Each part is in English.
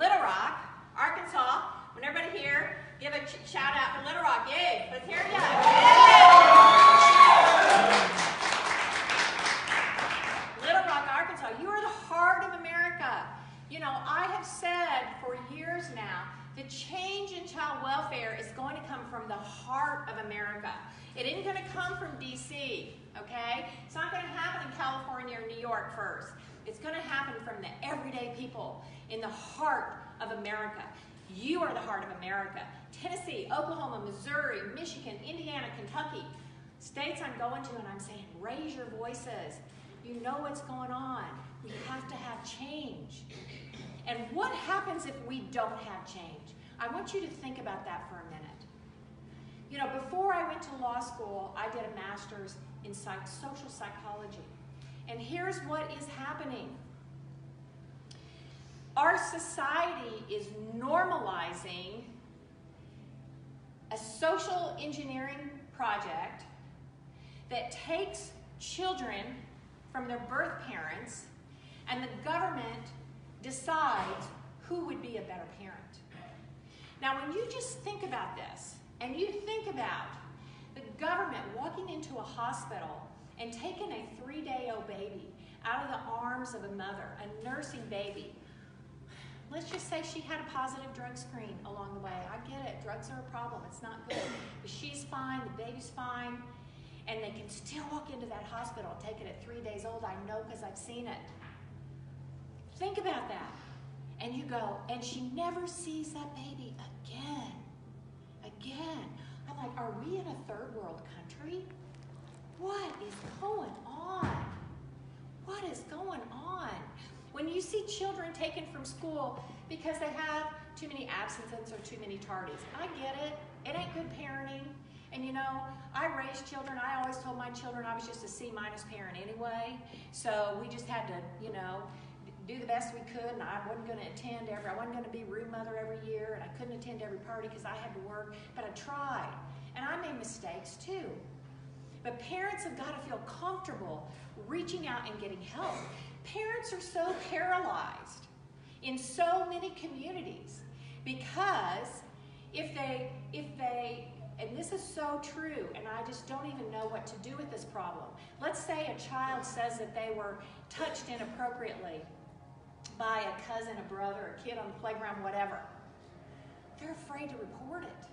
Little Rock, Arkansas. When everybody here, give a shout out for Little Rock. Yay! Let's hear it. Little Rock, Arkansas. You are the heart of America. You know, I have said for years now, the change in child welfare is going to come from the heart of America. It isn't going to come from D.C., okay? It's not going to happen in California or New York first. It's going to happen from the everyday people in the heart of America. You are the heart of America. Tennessee, Oklahoma, Missouri, Michigan, Indiana, Kentucky, states I'm going to and I'm saying, raise your voices. You know what's going on. We have to have change. And what happens if we don't have change? I want you to think about that for a minute. You know, before I went to law school, I did a master's in social psychology. And here's what is happening. Our society is normalizing a social engineering project that takes children from their birth parents, and the government decides who would be a better parent. Now, when you just think about this, and you think about the government walking into a hospital and taking a 3-day-old baby out of the arms of a mother, a nursing baby. Let's just say she had a positive drug screen along the way. I get it, drugs are a problem, it's not good. But she's fine, the baby's fine, and they can still walk into that hospital and take it at 3 days old. I know because I've seen it. Think about that. And you go, and she never sees that baby again. Again. I'm like, are we in a third world country? What is going on? What is going on? When you see children taken from school because they have too many absences or too many tardies, I get it. It ain't good parenting. And you know, I raised children. I always told my children I was just a C- parent anyway. So we just had to, you know, do the best we could, and I wasn't going to attend I wasn't going to be room mother every year, and I couldn't attend every party because I had to work, but I tried. And I made mistakes too. But parents have got to feel comfortable reaching out and getting help. Parents are so paralyzed in so many communities because if they, and this is so true, and I just don't even know what to do with this problem. Let's say a child says that they were touched inappropriately by a cousin, a brother, a kid on the playground, whatever. They're afraid to report it.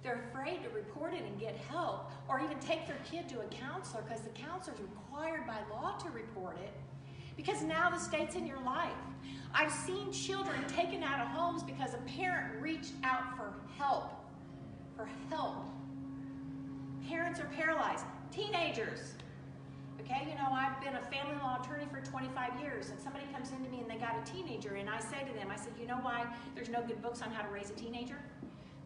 They're afraid to report it and get help, or even take their kid to a counselor because the counselor is required by law to report it because now the state's in your life. I've seen children taken out of homes because a parent reached out for help. Parents are paralyzed. Teenagers. Okay, you know, I've been a family law attorney for 25 years, and somebody comes into me and they got a teenager, and I say to them, I said, you know why there's no good books on how to raise a teenager?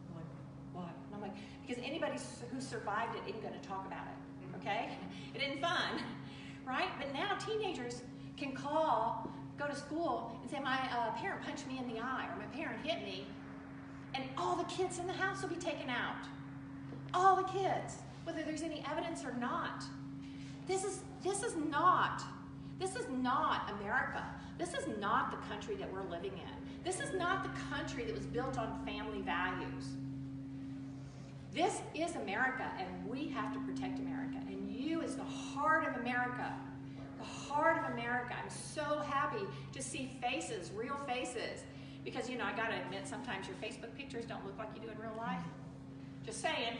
I'm like, why? And I'm like, because anybody who survived it isn't going to talk about it, okay? It isn't fun, right? But now teenagers can call, go to school, and say, my parent punched me in the eye, or my parent hit me, and all the kids in the house will be taken out. All the kids, whether there's any evidence or not. This is not America. This is not the country that we're living in. This is not the country that was built on family values. This is America, and we have to protect America. And you is the heart of America. The heart of America. I'm so happy to see faces, real faces. Because, you know, I gotta admit, sometimes your Facebook pictures don't look like you do in real life. Just saying.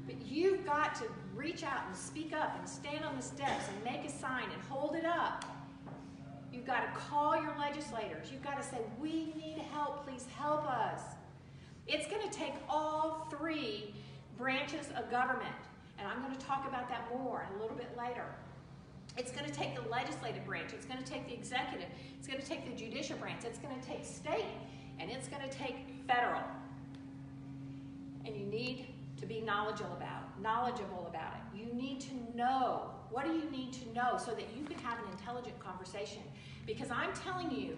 But you've got to reach out and speak up and stand on the steps and make a sign and hold it up. You've got to call your legislators. You've got to say, we need help, please help us. It's going to take all 3 branches of government, and I'm going to talk about that more a little bit later. It's going to take the legislative branch, it's going to take the executive, it's going to take the judicial branch, it's going to take state, and it's going to take federal. And you need to be knowledgeable about it. You need to know. What do you need to know so that you can have an intelligent conversation? Because I'm telling you,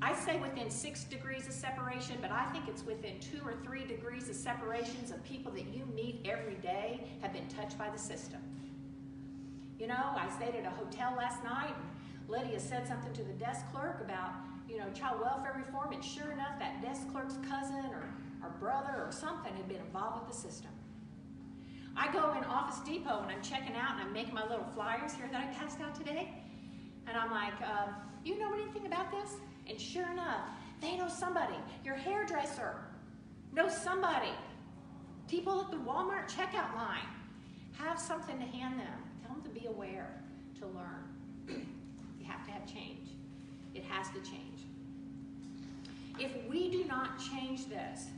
I say within 6 degrees of separation, but I think it's within 2 or 3 degrees of separations of people that you meet every day have been touched by the system. You know, I stayed at a hotel last night, and Lydia said something to the desk clerk about, child welfare reform, and sure enough, that desk clerk's cousin or brother or something had been involved with the system. I go in Office Depot and I'm checking out and I'm making my little flyers here that I passed out today. And I'm like, you know anything about this? And sure enough, they know somebody. Your hairdresser knows somebody. People at the Walmart checkout line have something to hand them. Tell them to be aware, to learn. You have to have change. It has to change. If we do not change this,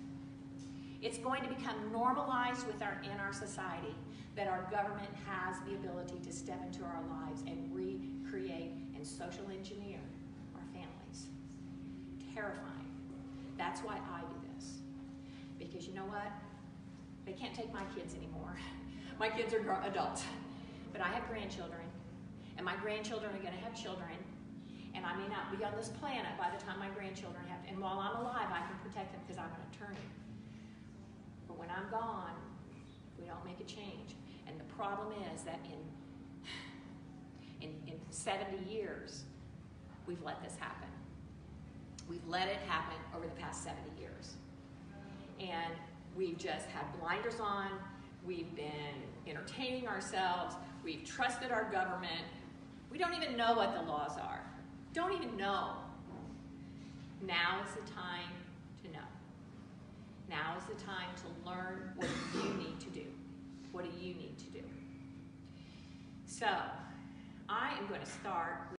it's going to become normalized in our society that our government has the ability to step into our lives and recreate and social engineer our families. Terrifying. That's why I do this. Because you know what? They can't take my kids anymore. My kids are adults. But I have grandchildren, and my grandchildren are going to have children, and I may not be on this planet by the time my grandchildren have, and while I'm alive, I can protect them because I'm an attorney. But when I'm gone, we don't make a change. And the problem is that in 70 years, we've let this happen. We've let it happen over the past 70 years. And we've just had blinders on. We've been entertaining ourselves. We've trusted our government. We don't even know what the laws are. Don't even know. Now is the time to know. Now is the time to learn what you need to do. What do you need to do? So, I am going to start with